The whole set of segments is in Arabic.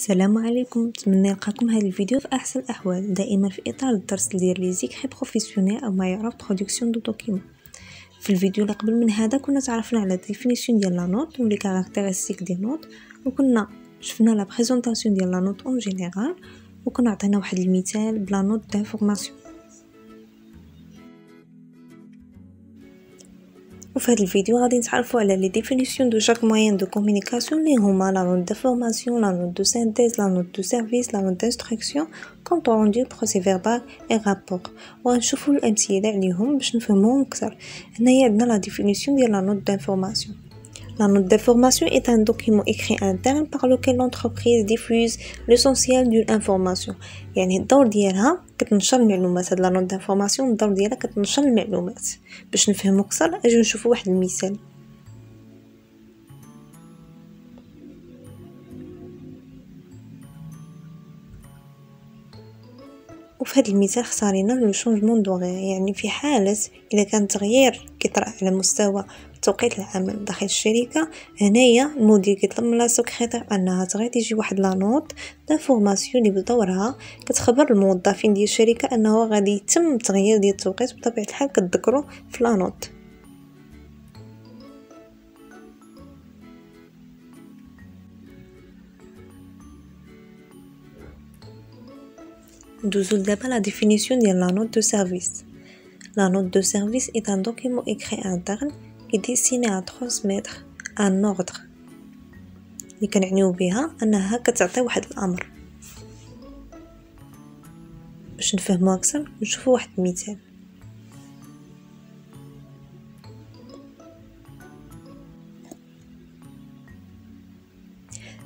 السلام عليكم، نتمنى نلقاكم هذا الفيديو في احسن الاحوال، دائما في اطار الدرس ديال لي زيكري بروفيسيونيل او ما يعرف برودكسيون دو دوكيمون. في الفيديو اللي قبل من هذا كنا تعرفنا على ديفينيسيون ديال لا نوت ولي كاركتيرستيك دي نوت، وكنا شفنا لا بريزونطاسيون ديال لا نوت اون جينيرال، وكنا عطينا واحد المثال بلا نوت دانفورماسيون. وفي هذا الفيديو غادي نتعرفوا على لي ديفينيسيون دو شاك موين دو كومونيكاسيون اللي هما لا نوت دانفورماسيون، لا نوت دو سينتيز، لا نوت دو سيرفيس، لا نوت دانستركسيون، كونط روندو، بروسي فيربال اي رابور. وغنشوفوا الامثله عليهم باش نفهموهم اكثر. هنايا عندنا لا ديفينيسيون ديال لا نوت دانفورماسيون. La note d'information est un document écrit interne par lequel l'entreprise diffuse l'essentiel d'une information. يعني الدور ديالها كتنشر المعلومات. هاد لا نوت دانفورماسيون الدور ديالها كتنشر المعلومات. باش نفهمو اكثر اجي نشوفوا واحد المثال. وفي هذا المثال اختارينا لو شونجمون دوغير، يعني في حالة إذا كان تغيير كيطرأ على مستوى توقيت العمل داخل الشركة، هنايا المدير كيطلب من لا سكرتير انها تغير تيجي واحد لا نوت دانفورماسيون اللي بدورها كتخبر الموظفين ديال الشركة انه غادي يتم تغيير ديال التوقيت. بطبيعة الحال كتذكروا في لا نوت. Nous d'abord la définition de la note de service. La note de service est un document écrit interne qui est destiné à transmettre un ordre. اللي كنعنيو بها انها كتعطي واحد الامر. باش نفهمو اكثر نشوفوا واحد المثال.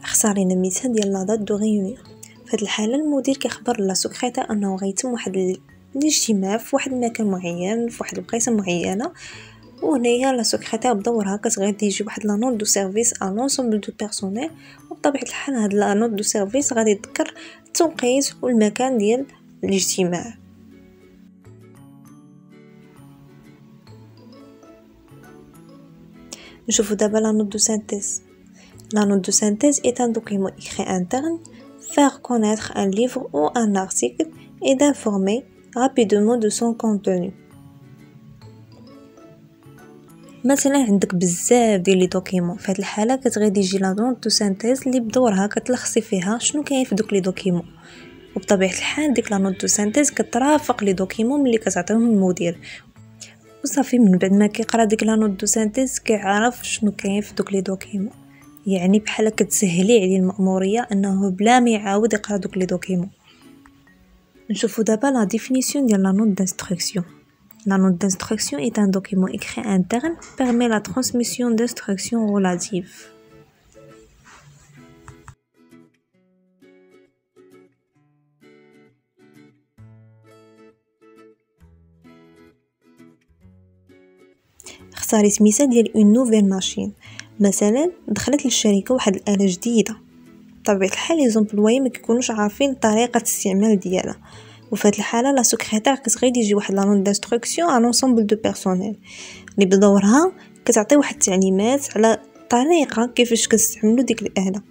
اختارينا مثال ديال لا دات دو ريونيون. في هذه الحاله المدير كيخبر لا سكرتير انه غيتم واحد الاجتماع في واحد المكان معين في واحد البلاصه معينه، وهنايا لا سكرتير بدورها كتغادي يجي واحد لا نوت دو سيرفيس ا لونسومبل دو بيرسونيل. وبطبيعه الحال هاد لا نوت دو سيرفيس غادي تذكر التوقيت والمكان ديال الاجتماع. نشوفوا دابا لا نوت دو سينتيز. La note de synthèse est un document écrit interne, faire connaître un livre ou un article et d'informer rapidement de son contenu. مثلا عندك بزاف ديال لي دوكيمون، في هذه الحاله كتغادي يجي لا نوت دو سينتيز اللي بدورها كتلخصي فيها شنو كاين في دوك لي دوكيمون. وبطبيعه الحال ديك لا نوت دو سينتيز كترافق لي دوكيمون اللي كتعطيهم المدير، وصافي من بعد ما كيقرا ديك لا نوت دو سينتيز كيعرف شنو كاين في دوك لي دوكيمون. يعني بحال كتسهلي عليه المأمورية انه بلا ما يعاود يقرا دوك لي دوكيمون. نشوفوا دابا لا ديفينيسيون ديال لا نوت d'instruction. La note d'instruction est un document écrit interne permet la transmission d'instructions relatives. اختاريت مثال ديال اون نوفيل ماشين. مثلا دخلت للشركه واحد الاله جديده، بطبيعه الحال لي زومبلوي ما كيكونوش عارفين طريقه الاستعمال ديالها. وفي هذه الحاله لا سكرتير كتغادي يجي واحد لا نوت دانستركسيون ا لونسومبل دو بيرسونيل اللي بدورها كتعطي واحد التعليمات على الطريقه كيفاش كنستعملوا ديك الاله.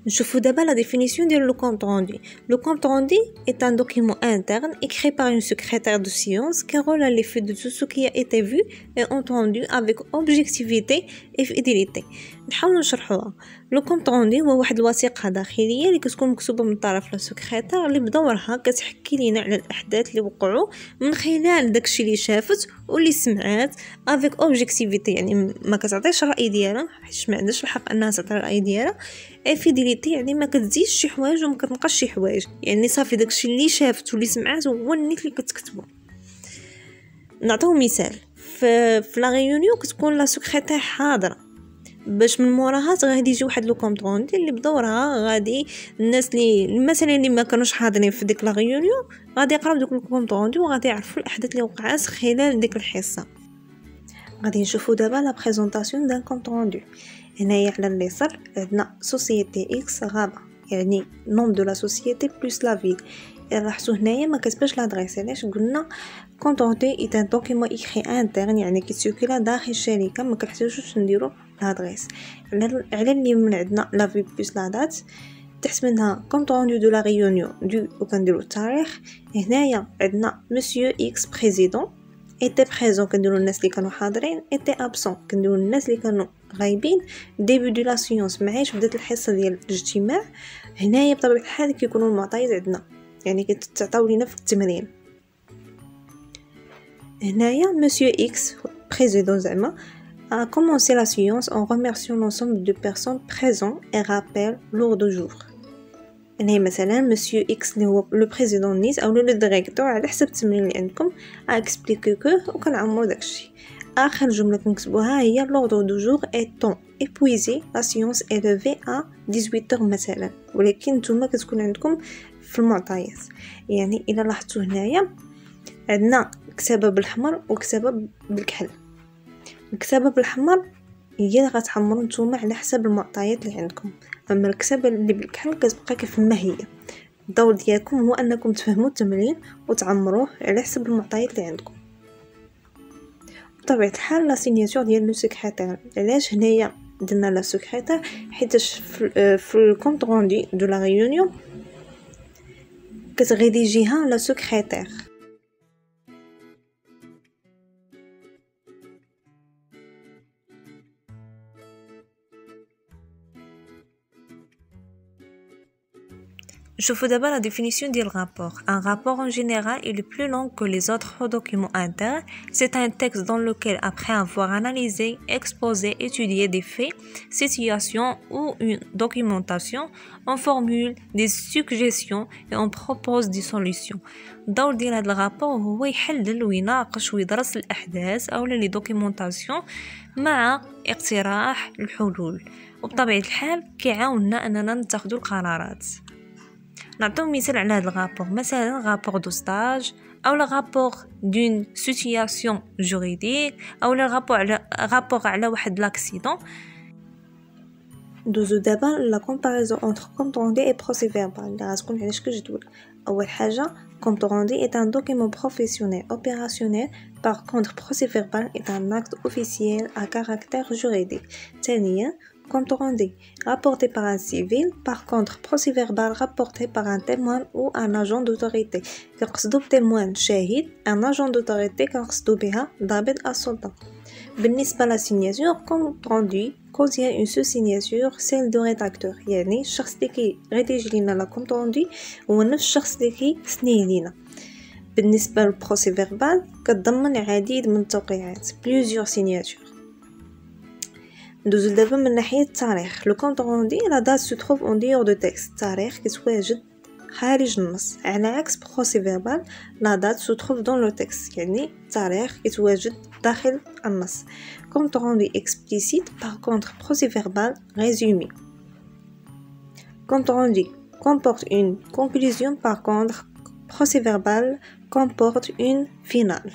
نشوفوا دابا la définition de le compte rendu. Le compte rendu est un document interne écrit par une secrétaire de séance qui relate les faits de tout ce qui a été vu et entendu avec objectivité et fidélité. نحاول نشرحوها. لو كونط روندي هو واحد الوثيقه داخليه اللي كتكون مكتوبه من طرف لا سكرتير اللي بدورها كتحكي لينا على الاحداث اللي وقعوا من خلال داكشي اللي شافت واللي سمعات افيك اوبجيكتيفيتي، يعني ما كتعطيش الراي ديالها حيت ما عندهاش الحق انها تعطي الراي ديالها. فيديليتي يعني ما كتزيدش شي حوايج وما كتنقصش شي حوايج، يعني صافي داكشي اللي شافت واللي سمعات هو النيت اللي كتكتبو. نعطيو مثال في لا ريونيون كتكون لا سكرتير حاضره، باش من موراها غادي يجي واحد لو كونط روندي اللي بدورها غادي الناس اللي مثلا اللي ما كانوش حاضرين في ديك لا ريونيون غادي يقراو دوك الكونط روندي وغادي يعرفوا الاحداث اللي وقعات خلال ديك الحصه. غادي نشوفوا دابا لا بريزونطاسيون دان كونط روندو. هنايا على اليسار عندنا سوسيتي اكس غابه، يعني نوم دو لا سوسيتي بلس لا فيل، لاحظوا هنايا ما كتباش لادريس. علاش؟ قلنا كونط روندو اي ان دوكيمون ايكري انترن، يعني كيسيركولا داخل الشركه، ما كنحتاجوش نديرو لادريس. على اللي من عندنا لا في بلس لا دات تحت منها كونط روندو دو لا ريونيون دو وكنديرو التاريخ. هنايا عندنا مسيو اكس بريزيدون ايتي بريزون كنديرو الناس اللي كانوا حاضرين، ايتي ابسون كنديرو الناس اللي كانوا غايبين. ديبي دو لا سيونس معايش بدات الحصه ديال الاجتماع. هنايا بطبيعه الحال كيكونوا المعطيات عندنا، يعني كتعطاو لينا في التمرين. هنايا مسيو اكس بريزيدون زعما a commencé la séance en remerciant l'ensemble de personnes présentes et rappelle l'ordre du jour. هنا مثلا مسيو اكس اللي هو لو بريزيدون نيس او لو ديريكتور على حسب التمرين اللي عندكم اكسبليكي كو وكنعمرو داكشي. اخر جمله كنكتبوها هي l'ordre du jour étant épuisé la séance est levée à 18h مثلا، ولكن نتوما كتكون عندكم في المعطيات. يعني الا لاحظتوا هنايا عندنا كتابه بالاحمر وكتابه بالكحل. الكتابه بالاحمر هي اللي غتعمروا نتوما على حسب المعطيات اللي عندكم، اما الكتابه اللي بالكحل كتبقى كيف ما هي. الدور ديالكم هو انكم تفهموا التمرين وتعمروه على حسب المعطيات اللي عندكم. بطبيعه الحال لا سيناتور ديال لو سكرتير. علاش هنايا درنا لا سكرتير؟ حيتاش في الكونط روندي دو لا ريونيون كتغيديجيها لا سكرتير. Nchouffou d'abord la définition du rapport. Un rapport en général est le plus long que les autres documents internes. C'est un texte dans lequel, après avoir analysé, exposé, étudié des faits, situations ou une documentation, on formule des suggestions et on propose des solutions. الدور ديال هذا الرابور هو يحلل ويناقش ويدرس الأحداث أو لي دوكيومونطاسيون مع اقتراح الحلول، وبطبيعة الحال كيعاوننا أننا نتخذوا القرارات. نعطيو مثال على هذا الرابور، مثلا رابور دو ستاج او لا رابور دون سيتوياسيون جوريديك او لا رابور على واحد لاكسيدون. دوزو دابا لا كومباريزون انتر كونط روندي اي بروسي فيربال اللي غتكون على شكل جدول. اول حاجه كونط روندي اي ان دوكيمون بروفيسيونيل اوبيراسيونيل. par contre procès verbal est un acte officiel à caractère juridique. ثانيا compte rendu rapporté par un civil. par contre procès verbal rapporté par un témoin ou un agent d'autorité. كنقصدو بتيموان شاهد، un agent d'autorité كنقصدو بها ضابط السلطة. بالنسبة لا سيناتور compte rendu contient une sous-signature celle de rédacteur، يعني الشخص اللي كيريديجي لينا لا compte rendu هو نفس الشخص اللي كيسنيه لينا. بالنسبة للبروسي فيربال كتضمن العديد من التوقيعات plusieurs signatures. ندوزو دابا من ناحية التاريخ. لو كونط روندي لا دات سو تروف اون ديور دو تكست. التاريخ كيتواجد خارج النص، على عكس بروسي فيربال لا دات سو تروف دون لو تكست، يعني التاريخ كيتواجد داخل النص. كونط روندي اكسبليسيت par contre procès verbal résumé. compte rendu comporte une conclusion par contre procès verbal comporte une finale.